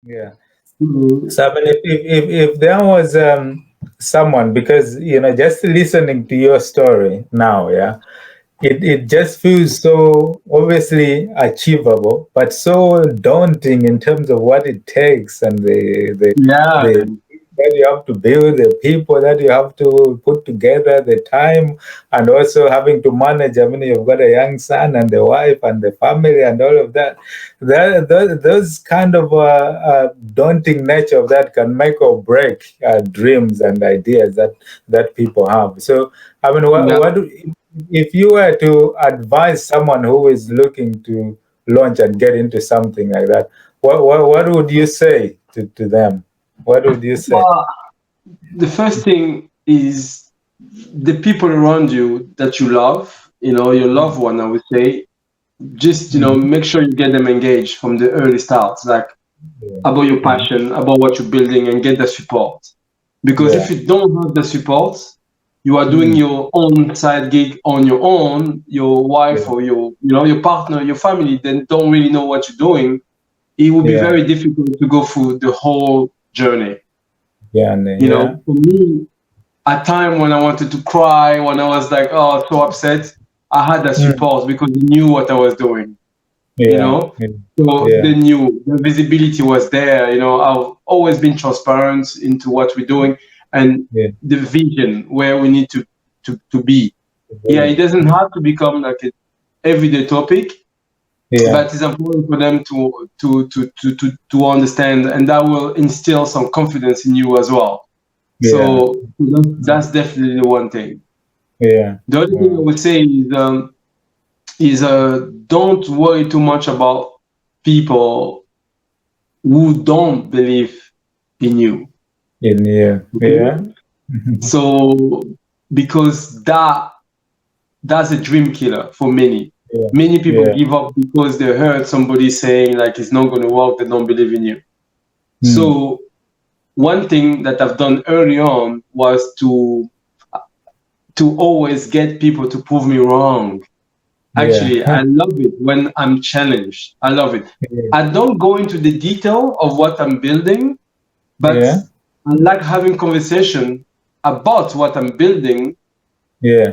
Yeah. Mhm. So I mean, if there was someone, because just listening to your story now, yeah, it just feels so obviously achievable, but so daunting in terms of what it takes and Yeah, the man. that you have to build, the people that you have to put together, the time, and also having to manage. I mean, you've got a young son and the wife and the family and all of that. Those kind of daunting nature of that can make or break dreams and ideas that people have. So, I mean, Yeah. if you were to advise someone who is looking to launch and get into something like that, what would you say to them? What would you say? Well, the first thing is the people around you that you love, your loved one, I would say, just, Mhm. make sure you get them engaged from the early starts, like Yeah. about your Mhm. passion, about what you're building, and get the support. Because if Yeah. you don't have the support, you are doing Mm. your own side gig on your own, your wife Yeah. or your partner, your family, then don't really know what you're doing. It will be Yeah. very difficult to go through the whole journey. Yeah. Yeah. For me, a time when I wanted to cry, when I was like, oh, so upset, I had that Mm. support because they knew what I was doing, you Yeah. know? Yeah. So Yeah. they knew the visibility was there. I've always been transparent into what we're doing and Yeah. the vision where we need to be. Yeah, it doesn't have to become like an everyday topic, Yeah. but it's important for them to understand, and that will instill some confidence in you as well. Yeah. So that's definitely one thing. Yeah. The other thing I Wow. would say is don't worry too much about people who don't believe in you. In you. Yeah. Okay? So because that's a dream killer for many. Yeah. Many people Yeah. give up because they heard somebody saying like it's not going to work. They don't believe in you. Mm. So one thing that I've done early on was to always get people to prove me wrong. Yeah. Actually, I love it when I'm challenged. I love it. Yeah. I don't go into the detail of what I'm building, but Yeah. I like having conversation about what I'm building Yeah.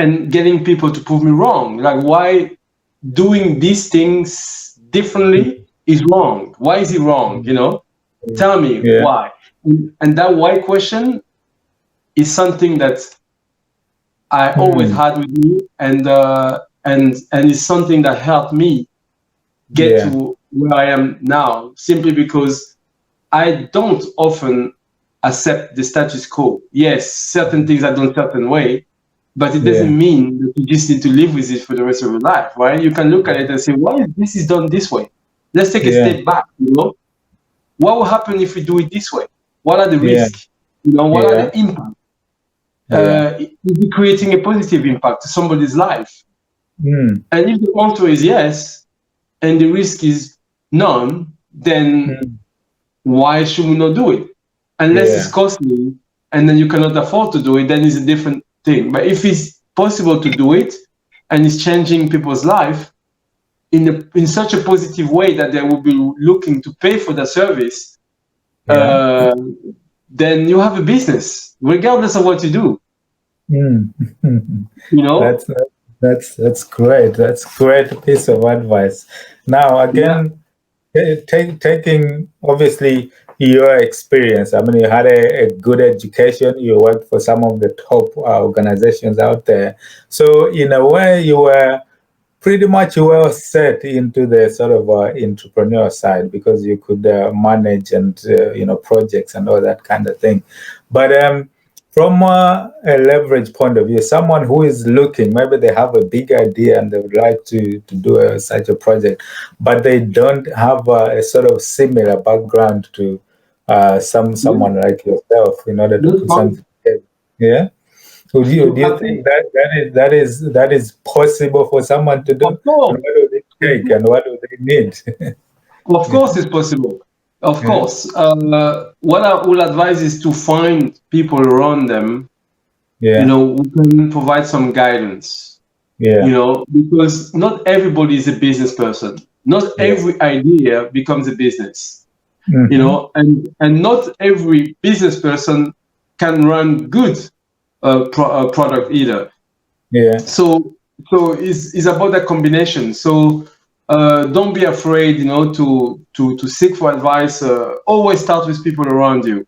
and getting people to prove me wrong. Like why doing these things differently is wrong. Why is it wrong? Tell me Yeah. why. And that why question is something that I always Mm. had with me, and it's something that helped me get Yeah. to where I am now. Simply because I don't often accept the status quo. Yes, certain things are done certain way, but it Yeah. doesn't mean that you just need to live with it for the rest of your life, right? You can look at it and say, why is this is done this way? Let's take a Yeah. step back. What will happen if we do it this way? What are the Yeah. risks? What are Yeah. the impacts? Yeah. Is it creating a positive impact to somebody's life? Mm. And if the answer is yes, and the risk is none, then Mm. why should we not do it? Unless it's Yeah. costly and then you cannot afford to do it, then it's a different thing. But if it's possible to do it and it's changing people's life in such a positive way that they will be looking to pay for the service, Yeah. uh, then you have a business, regardless of what you do. Mm. You know? That's that's great. That's great piece of advice. Now Yeah. again, taking obviously your experience. I mean, you had a good education. You worked for some of the top organizations out there. So in a way, you were pretty much well set into the sort of entrepreneur side because you could manage and projects and all that kind of thing. But from a leverage point of view, someone who is looking, maybe they have a big idea and they would like to do such a project, but they don't have a sort of similar background to Yeah. someone like yourself in order to That's put fine. something together. Yeah. Do you I think think, that is possible for someone to of do? And course, what do they take and what do they need? of Yeah. course, it's possible. Of Yeah. course. What I will advise is to find people around them, Yeah. who can provide some guidance, Yeah. because not everybody is a business person. Not Yeah. every idea becomes a business. you know, and not every business person can run good product either. Yeah. So it's about that combination. So don't be afraid, you know, to seek for advice. Always start with people around you,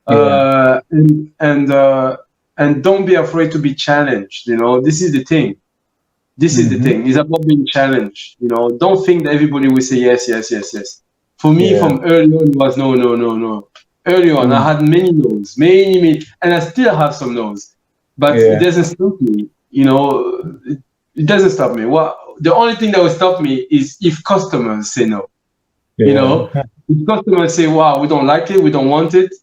and don't be afraid to be challenged. You know, this is the thing. This is the thing. It's about being challenged. You know, don't think that everybody will say yes, yes, yes, yes. For me, from early on, it was no, no, no, no. Early on, I had many no's, many, and I still have some no's, but it doesn't stop me. You know, it doesn't stop me. The only thing that will stop me is if customers say no. You know, if customers say, "Wow, we don't like it, we don't want it,"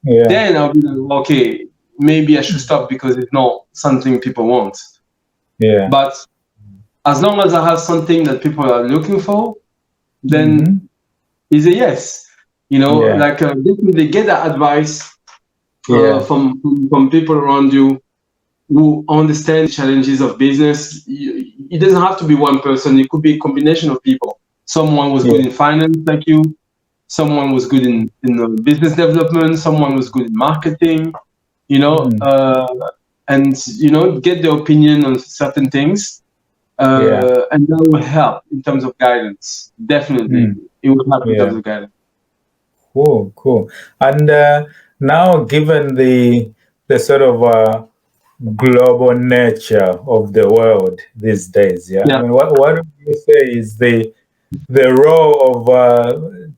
then I'll be like, "Okay, maybe I should stop because it's not something people want." But as long as I have something that people are looking for, then it's a yes. You know, like definitely get that advice from people around you who understand the challenges of business. It doesn't have to be one person. It could be a combination of people. Someone was good in finance like you. Someone was good in business development. Someone was good in marketing. You know, and you know, get their opinion on certain things. And that will help in terms of guidance. Definitely, it will help in terms of guidance. Cool. And now, given the sort of global nature of the world these days, I mean, what do you say is the role of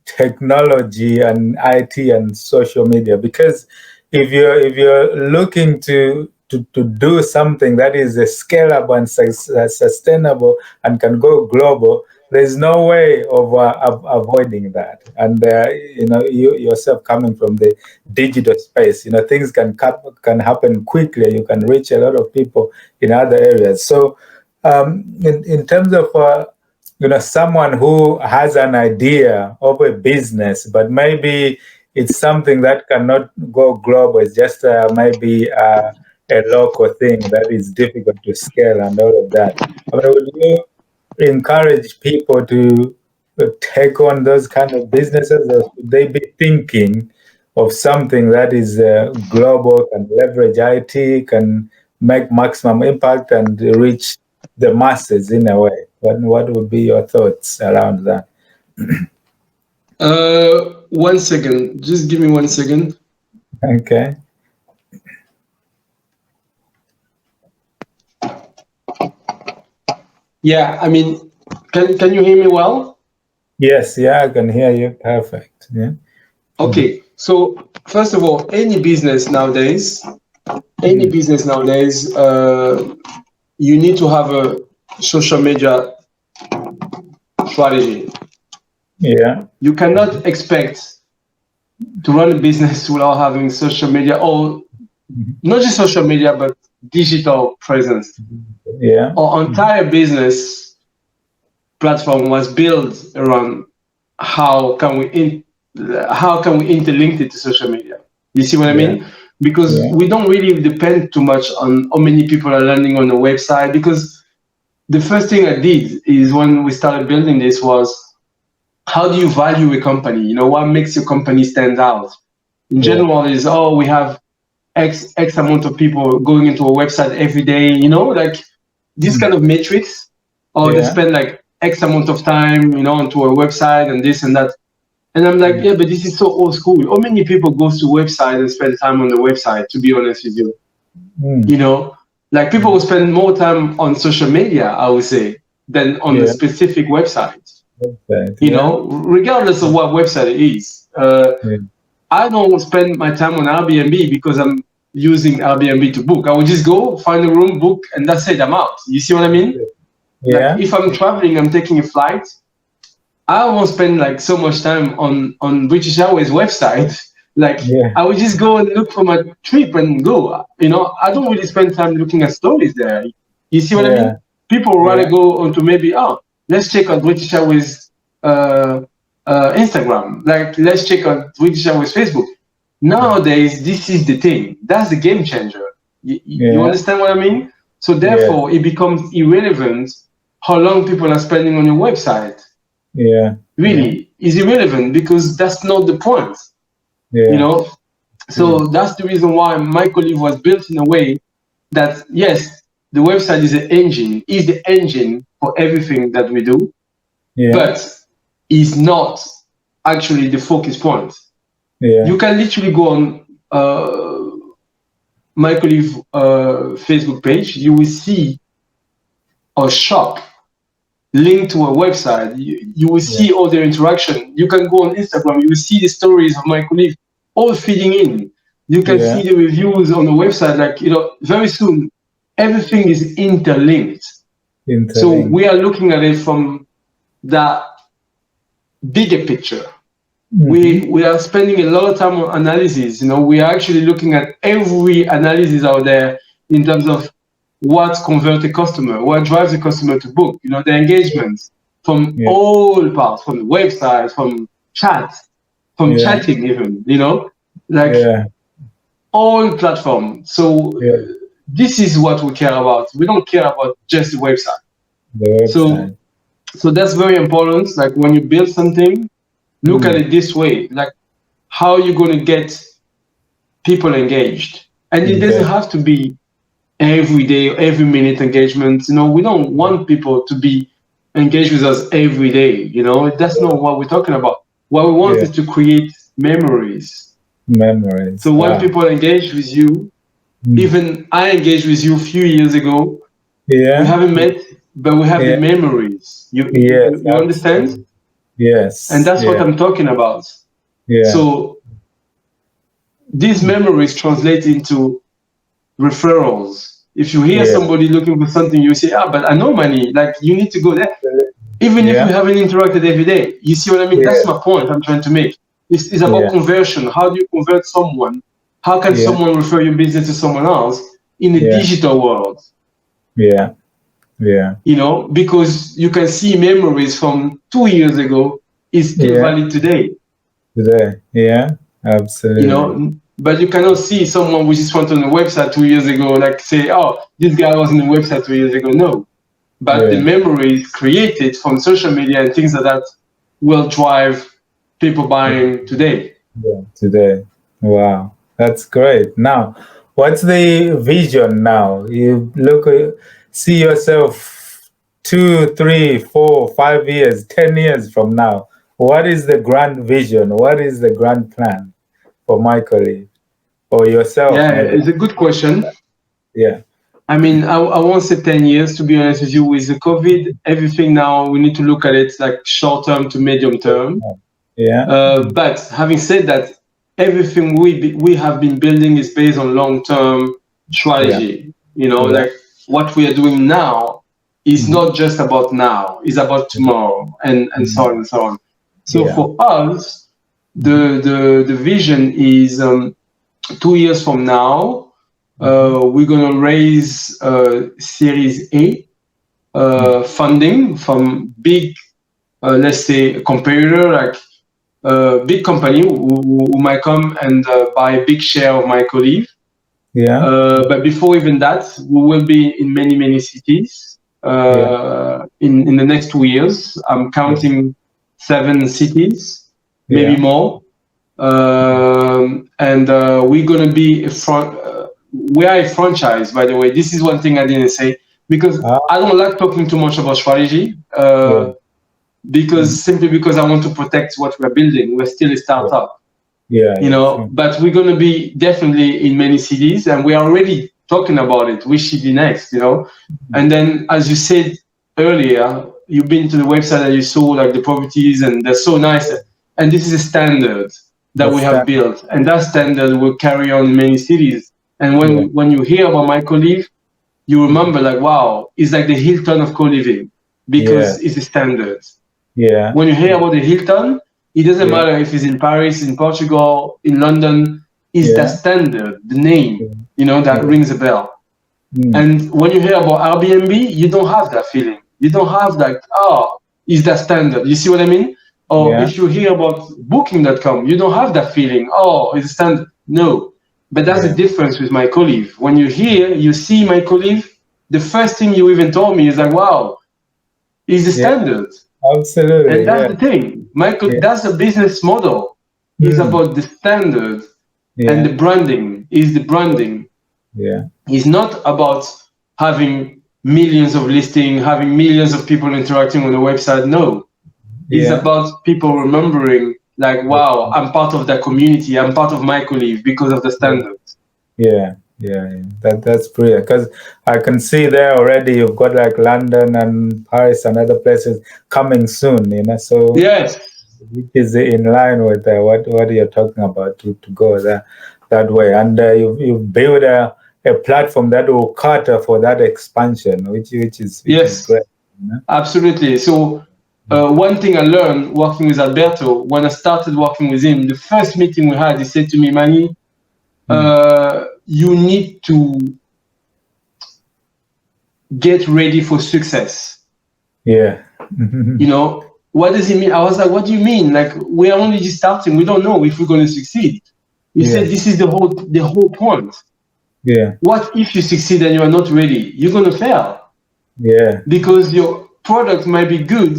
technology and IT and social media? Because if you're looking to do something that is scalable and sustainable and can go global, there's no way of avoiding that. And you know, you yourself coming from the digital space, you know, things can happen quickly. You can reach a lot of people in other areas. So in terms of you know, someone who has an idea of a business, but maybe it's something that cannot go global. It's just maybe a local thing that is difficult to scale and all of that. I mean, would you encourage people to take on those kind of businesses, or should they be thinking of something that is global, can leverage IT, can make maximum impact and reach the masses in a way? What would be your thoughts around that? 1 second. Just give me 1 second. Okay. Yeah, I mean, can you hear me well? Yes, I can hear you perfect. Yeah. Okay, so first of all, any business nowadays, you need to have a social media strategy. Yeah. You cannot expect to run a business without having social media, or not just social media, but digital presence. Yeah. Our entire business platform was built around how can we interlink it to social media. You see what I mean? Because we don't really depend too much on how many people are landing on the website. Because the first thing I did is, when we started building this, was how do you value a company? You know, what makes your company stand out? In general, is we have X amount of people going into a website every day. You know, like this kind of metrics, or they spend like X amount of time, you know, onto a website and this and that. And I'm like, but this is so old school. How many people goes to website and spend time on the website, to be honest with you? You know, like people will spend more time on social media, I would say, than on the specific website. You know, regardless of what website it is. I don't spend my time on Airbnb because I'm using Airbnb to book. I would just go, find a room, book, and that's it, I'm out. You see what I mean? Like if I'm traveling, I'm taking a flight, I won't spend like so much time on British Airways website. Like I would just go and look for my trip and go. You know, I don't really spend time looking at stories there. You see what I mean? People rather go onto maybe, let's check out British Airways Instagram. Like let's check out British Airways Facebook. Nowadays, this is the thing. That's the game changer. You understand what I mean? So therefore, it becomes irrelevant how long people are spending on your website. Yeah. really is irrelevant, because that's not the point, you Yeah. know. So that's the reason why MyColive was built in a way that, yes, the website is the engine for everything that we do, Yeah. but is not actually the focus point. Yeah. You can literally go on MyColive Facebook page. You will see a shop linked to a website. You will see all their interaction. You can go on Instagram. You will see the stories of MyColive all feeding in. You can Yeah. see the reviews on the website. Like, very soon, everything is interlinked. So Interlink. we are looking at it from that bigger picture. Mm-hmm. We are spending a lot of time on analysis. We are actually looking at every analysis out there in terms of what converts a customer, what drives a customer to book, the engagements from Yeah. all parts, from the website, from chat, from Yeah. chatting even, like Yeah. all platforms. So Yeah. this is what we care about. We don't care about just the website. The So website. so that's very important. Like when you build something, look at Mm. it this way. Like, how are you going to get people engaged? And it doesn't Engage. have to be every day, every minute engagement. We don't want people to be engaged with us every day. That's not what we're talking about. What we want Yeah. is to create memories. Memories. So when Wow. people engage with you, Mm. even I engaged with you a few years ago, we Yeah. haven't met, but we have the Yeah. memories. Yes. You understand? Absolutely. And Yes. that's what Yeah. I'm talking about. Yeah. So these memories translate into referrals. If you hear Yeah. somebody looking for something, you say, but I know money. Like, you need to go there. Even if we Yeah. haven't interacted every day. You see what I mean? That's Yeah. my point I'm trying to make. It's about Yeah. conversion. How do you convert someone? How can Yeah. someone refer your business to someone else in a Yeah. digital world? Yeah. Yeah. Because you can see memories from 2 years ago is still Yeah. valid today. Today. Yeah. Absolutely. But you cannot see someone which is front on the website 2 years ago, like say, oh, this guy was on the website 2 years ago. No. But the Yeah. memories created from social media and things like that will drive people buying today. Yeah. Today. Wow. That's great. Now, what's the vision now? You look, see yourself 2, 3, 4, 5 years, 10 years from now. What is the grand vision? What is the grand plan for MYCOlive or yourself, Yeah, maybe? it's a good question. Yeah. I mean, I won't say 10 years, to be honest with you. With the COVID, everything now, we need to look at it like short term to medium term. Yeah. But having said that, everything we have been building is based on long-term Yeah. strategy. Yeah. Like what we are doing now is Mhm. not just about now; it's about tomorrow, and so on Mhm. and so on. So Yeah. for us, Mhm. the vision is 2 years from now, Mhm. we're gonna raise Series A Mhm. funding from big, let's say, competitor like big company who might come and buy a big share of MYCOlive. Yeah. But before even that, we will be in many, many cities Yeah. in the next 2 years. I'm Yeah. counting 7 cities, maybe Yeah. more. And we're going to be we are a franchise, by the way. This is one thing I didn't say, because Ah, I don't like talking too much about strategy. yeah. Mhm. Simply because I want to protect what we're building. We're still a Yeah. startup, Yeah. Yeah. but we're going to be definitely in many cities, and we're already talking about it. Which city next. And then, as you said earlier, you've been to the website and you saw like the properties, and they're so nice. And this is a standard that we That's have that. built, and that standard will carry on in many cities. And Yeah. when you hear about MYCOlive, you remember like, wow, it's like the Hilton of co-living, Yeah. because it's a standard. Yeah. When you hear about the Hilton, it doesn't Yeah. matter if it's in Paris, in Portugal, in London, it's the Yeah. standard, the name, Yeah. that Yeah. rings a bell. Mm. And when you hear about Airbnb, you don't have that feeling. You don't have like, oh, is that standard? You see what I mean? Or Yeah. if you hear about booking.com, you don't have that feeling, oh, it's a standard. No. But that's the Yeah. difference with MYCOlive. When you see MYCOlive, the first thing you even told me is like, wow, is the Yeah. standard. Absolutely. And that's the thing. Michael, Yeah. that's the business model. It's about the standard and the branding. Is the branding. Yeah. It's not about having millions of listings, having millions of people interacting on the website. No. It's Yeah. about people remembering, like, wow, I'm part of that community. I'm part of MYCOlive because of the standards. Yeah. Yeah. That's brilliant, because I can see there already you've got like London and Paris and other places coming soon, so Yes. which is in line with what you're talking about, to go that way. And you've built a platform that will cater for that expansion, which is great. Absolutely. So one thing I learned working with Alberto, when I started working with him, the first meeting we had, he said to me, Manny, you need to get ready for success. Yeah. What does it mean? I was like, what do you mean? Like, we're only just starting. We don't know if we're going to succeed. He said, this is the whole point. Yeah. What if you succeed and you are not ready? You're going to fail. Yeah. Because your product might be good,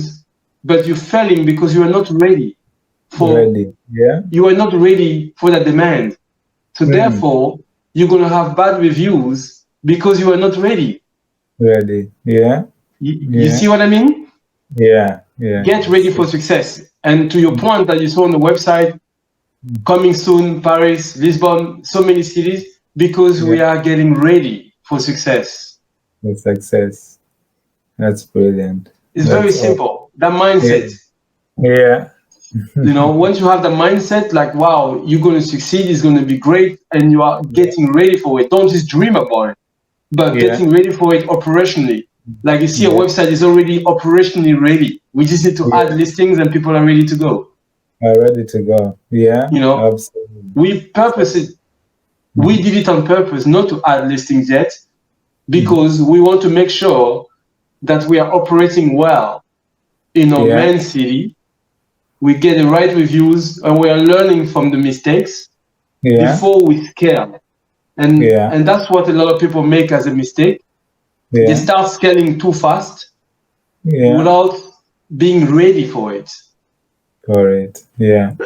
but you're failing because you are not ready you are not ready for that demand. So therefore, you're going to have bad reviews because you are not ready. Yeah. You see what I mean? Yeah. Get ready for success. And to your point that you saw on the website, coming soon, Paris, Lisbon, so many cities, because we are getting ready for success. For success. That's brilliant. It's very simple. That mindset. Yeah. Once you have the mindset, like, wow, you're going to succeed, it's going to be great, and you are getting ready for it. Don't just dream about it, but getting ready for it operationally. Like, you see, a website is already operationally ready. We just need to add listings and people are ready to go. Ready to go. Yeah. Absolutely. We purpose it. We did it on purpose, not to add listings yet, because we want to make sure that we are operating well in our main city. We get the right reviews, and we are learning from the mistakes before we scale. And that's what a lot of people make as a mistake. They start scaling too fast without being ready for it. Correct. Yeah.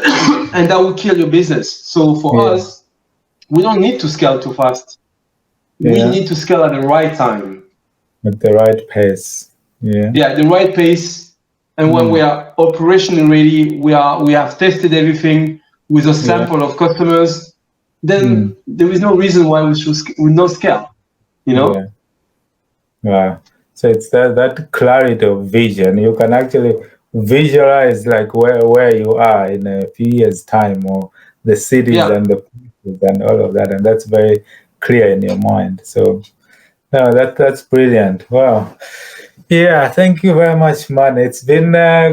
And that will kill your business. So for us, we don't need to scale too fast. We need to scale at the right time. At the right pace. Yeah, the right pace. And when we are operationally ready, we have tested everything with a sample of customers, then there is no reason why we not scale, Yeah. Wow. So it's that clarity of vision. You can actually visualize like where you are in a few years' time, or the cities and the places and all of that. And that's very clear in your mind. So no, that's brilliant. Wow. Yeah, thank you very much, man. It's been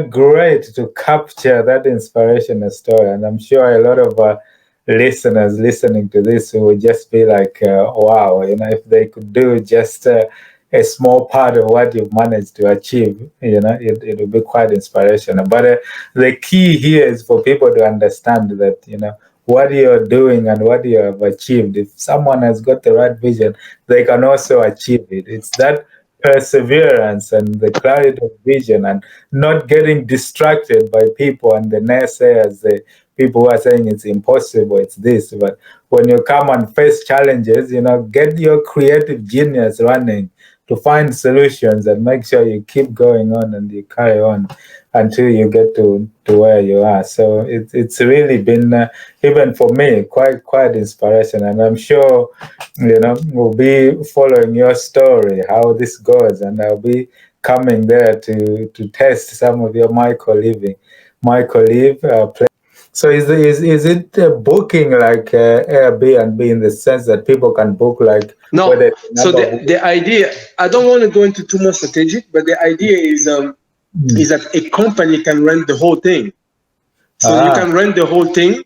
great to capture that inspirational story, and I'm sure a lot of listeners listening to this will just be like, "Wow!" If they could do just a small part of what you've managed to achieve, it will be quite inspirational. But the key here is for people to understand that what you're doing and what you have achieved. If someone has got the right vision, they can also achieve it. It's that perseverance and the clarity of vision, and not getting distracted by people and the naysayers, the people who are saying it's impossible, it's this. But when you come and face challenges, get your creative genius running to find solutions, and make sure you keep going on and you carry on until you get to where you are. So it's really been, even for me, quite inspirational. And I'm sure, we'll be following your story, how this goes, and I'll be coming there to test some of your MYCOlive play. So is it booking like Airbnb, in the sense that people can book like? No. So the idea, I don't want to go into too much strategic, but the idea is that a company can rent the whole thing. So you can rent the whole thing,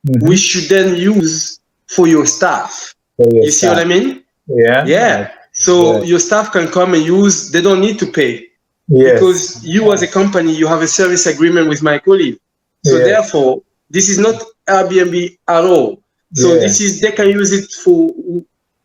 which you then use for your staff. You see what I mean? Yeah. So your staff can come and use, they don't need to pay. Because you as a company, you have a service agreement with MYCOlive. So therefore, this is not Airbnb at all. So this is, they can use it for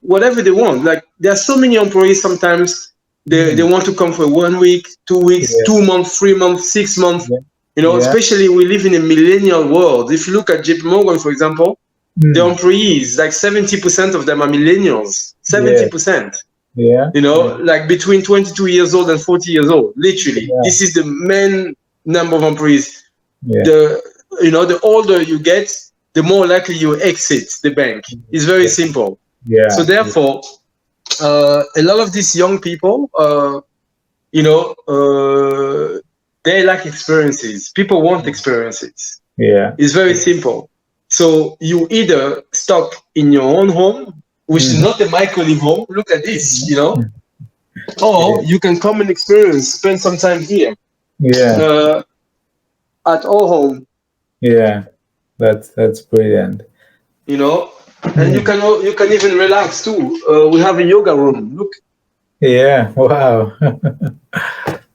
whatever they want. Like, there are so many employees sometimes, They want to come for 1 week, 2 weeks, 2 months, 3 months, 6 months. You know, especially we live in a millennial world. If you look at JP Morgan, for example, the employees, like 70% of them are millennials. 70%. Yeah. You know, like between 22 years old and 40 years old. Literally, this is the main number of employees. The older you get, the more likely you exit the bank. It's very simple. So therefore, a lot of these young people, they lack experiences. People want experiences. It's very simple. So you either stuck in your own home, which is not a MYCOlive home. Look at this, or you can come and experience, spend some time here. At our home. That's brilliant. And you can even relax too. We have a yoga room. Look. Wow.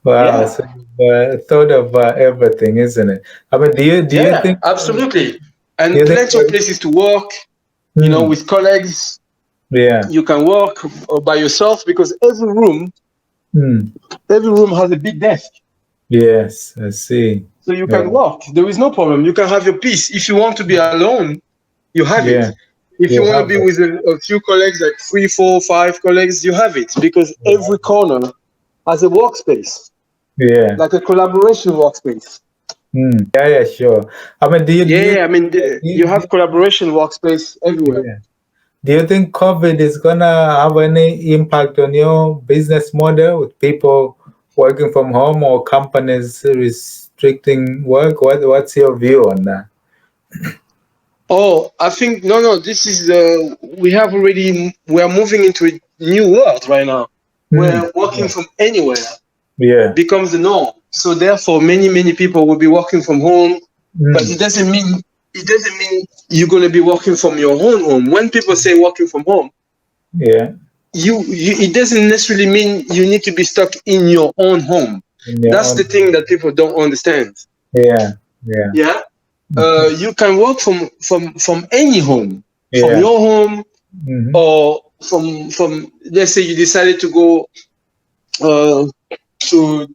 Wow. So you've thought of everything, isn't it? I mean, do you think? Absolutely. And plenty of places to work. With colleagues. You can work by yourself because every room has a big desk. Yes, I see. So you can work. There is no problem. You can have your peace. If you want to be alone, you have it. If you want to be with a few colleagues, like 3, 4, 5 colleagues, you have it. Because every corner has a workspace. Like a collaboration workspace. Sure. I mean, you have collaboration workspace everywhere. Do you think COVID is gonna have any impact on your business model with people working from home or companies restricting work? What's your view on that? Oh, I think no. This is we are moving into a new world right now. Where working from anywhere becomes the norm. So therefore, many people will be working from home, but it doesn't mean you're going to be working from your own home. When people say working from home, it doesn't necessarily mean you need to be stuck in your own home. That's the thing that people don't understand. You can work from any home, from your home, or from let's say you decided to go to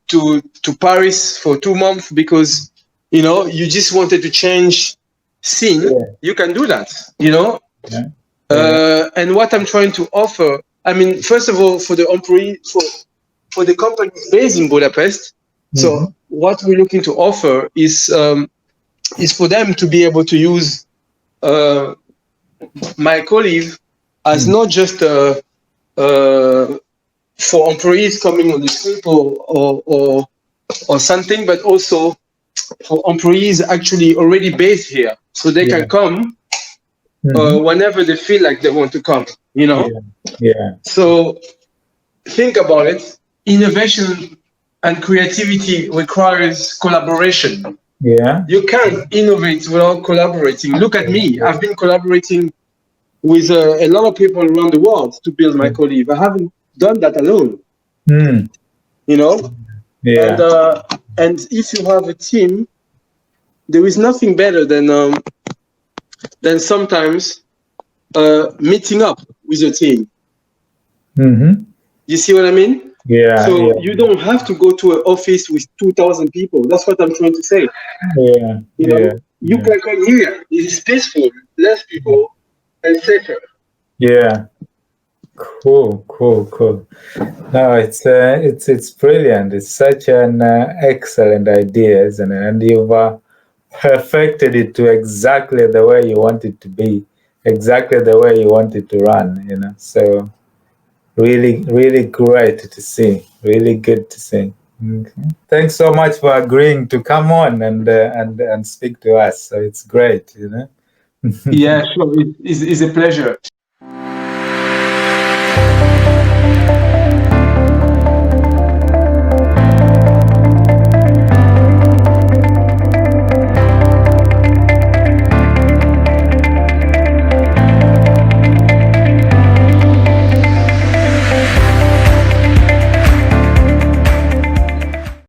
Paris for 2 months because you just wanted to change scene. You can do that. And what I'm trying to offer, I mean, first of all, for the employee, for the company based in Budapest. So what we're looking to offer is for them to be able to use MYCOlive as not just for employees coming on the street or something, but also for employees actually already based here, so they can come whenever they feel like they want to come. So think about it. Innovation and creativity requires collaboration. You can't innovate without collaborating. Look at me. I've been collaborating with a lot of people around the world to build MYCOlive. I haven't done that alone. And if you have a team, there is nothing better than sometimes meeting up with a team. You see what I mean? So you don't have to go to an office with 2,000 people. That's what I'm trying to say. You can come here. It's peaceful, less people, and safer. Cool. No, it's brilliant. It's such an excellent idea, isn't it? And you've perfected it to exactly the way you want it to be, exactly the way you want it to run. So really great to see. Really good to see. Okay. Thanks so much for agreeing to come on and speak to us. So it's great. Yeah, sure. It's a pleasure.